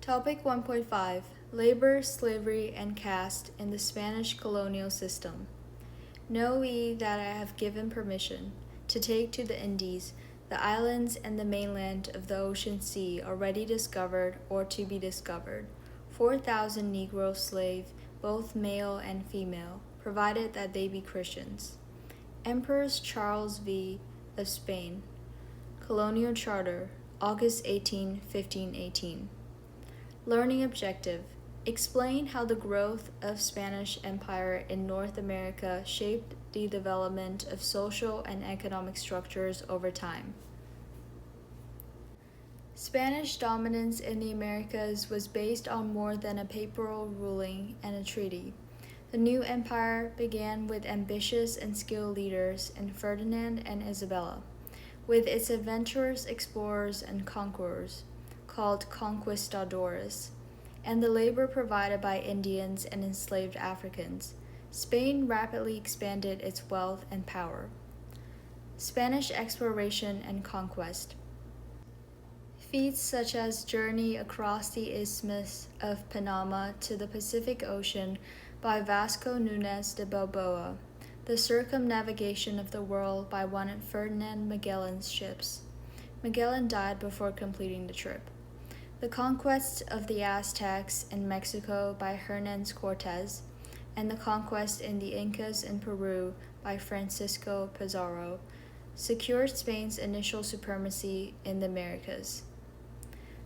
Topic 1.5 Labor, Slavery, and Caste in the Spanish Colonial System. Know ye that I have given permission to take to the Indies the islands and the mainland of the ocean sea already discovered or to be discovered, 4,000 Negro slaves, both male and female, provided that they be Christians. Emperor Charles V. of Spain. Colonial Charter, August 18, 1518. Learning objective. Explain how the growth of Spanish Empire in North America shaped the development of social and economic structures over time. Spanish dominance in the Americas was based on more than a papal ruling and a treaty. The new empire began with ambitious and skilled leaders in Ferdinand and Isabella, with its adventurous explorers and conquerors, called conquistadores, and the labor provided by Indians and enslaved Africans. Spain rapidly expanded its wealth and power. Spanish exploration and conquest. Feats such as journey across the Isthmus of Panama to the Pacific Ocean by Vasco Núñez de Balboa, the circumnavigation of the world by one of Ferdinand Magellan's ships. Magellan died before completing the trip. The conquest of the Aztecs in Mexico by Hernán Cortés, and the conquest in the Incas in Peru by Francisco Pizarro, secured Spain's initial supremacy in the Americas.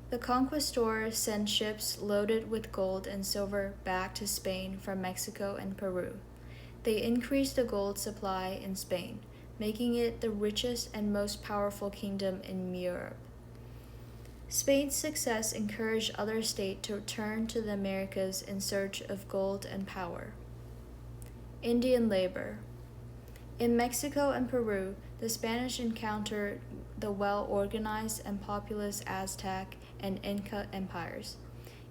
The conquistadors sent ships loaded with gold and silver back to Spain from Mexico and Peru. They increased the gold supply in Spain, making it the richest and most powerful kingdom in Europe. Spain's success encouraged other states to turn to the Americas in search of gold and power. Indian labor. In Mexico and Peru, the Spanish encountered the well-organized and populous Aztec and Inca empires.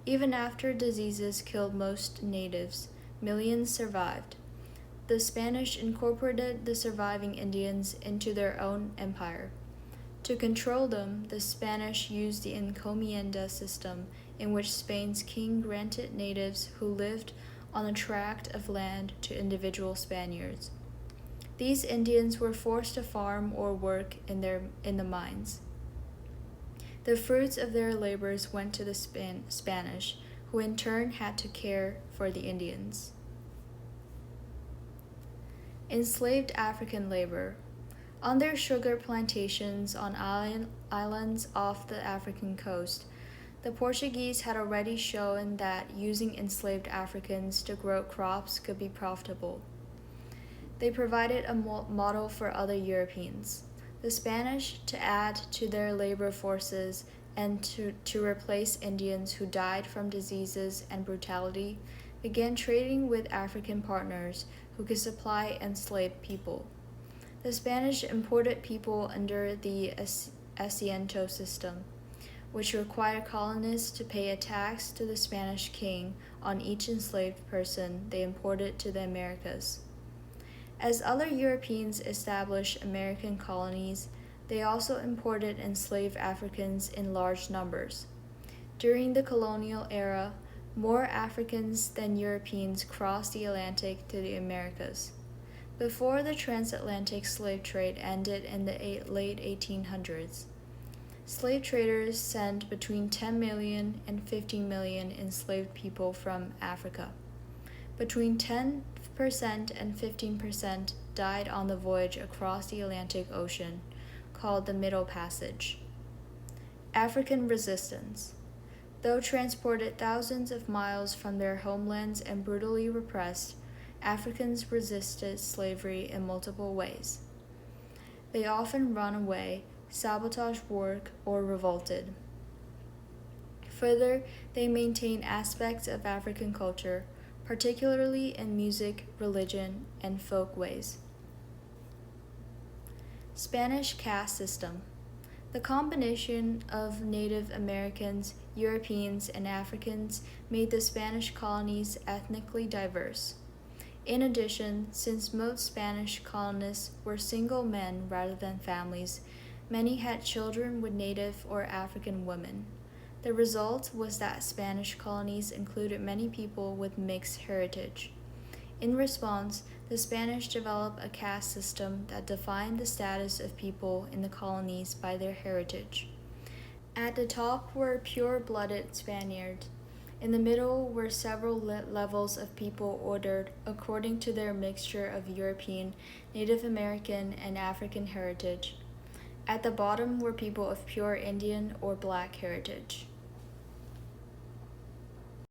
Even after diseases killed most natives, millions survived. The Spanish incorporated the surviving Indians into their own empire. To control them, the Spanish used the encomienda system, in which Spain's king granted natives who lived on a tract of land to individual Spaniards. These Indians were forced to farm or work in the mines. The fruits of their labors went to the Spanish, who in turn had to care for the Indians. Enslaved African labor. On their sugar plantations on islands off the African coast, the Portuguese had already shown that using enslaved Africans to grow crops could be profitable. They provided a model for other Europeans. The Spanish, to add to their labor forces and to replace Indians who died from diseases and brutality, began trading with African partners who could supply enslaved people. The Spanish imported people under the asiento system, which required colonists to pay a tax to the Spanish king on each enslaved person they imported to the Americas. As other Europeans established American colonies, they also imported enslaved Africans in large numbers. During the colonial era, more Africans than Europeans crossed the Atlantic to the Americas. Before the transatlantic slave trade ended in the late 1800s, slave traders sent between 10 million and 15 million enslaved people from Africa. Between 10% and 15% died on the voyage across the Atlantic Ocean, called the Middle Passage. African resistance. Though transported thousands of miles from their homelands and brutally repressed, Africans resisted slavery in multiple ways. They often ran away, sabotaged work, or revolted. Further, they maintained aspects of African culture, particularly in music, religion, and folk ways. Spanish caste system. The combination of Native Americans, Europeans, and Africans made the Spanish colonies ethnically diverse. In addition, since most Spanish colonists were single men rather than families, many had children with Native or African women. The result was that Spanish colonies included many people with mixed heritage. In response, the Spanish developed a caste system that defined the status of people in the colonies by their heritage. At the top were pure-blooded Spaniards. In the middle were several levels of people ordered according to their mixture of European, Native American, and African heritage. At the bottom were people of pure Indian or black heritage.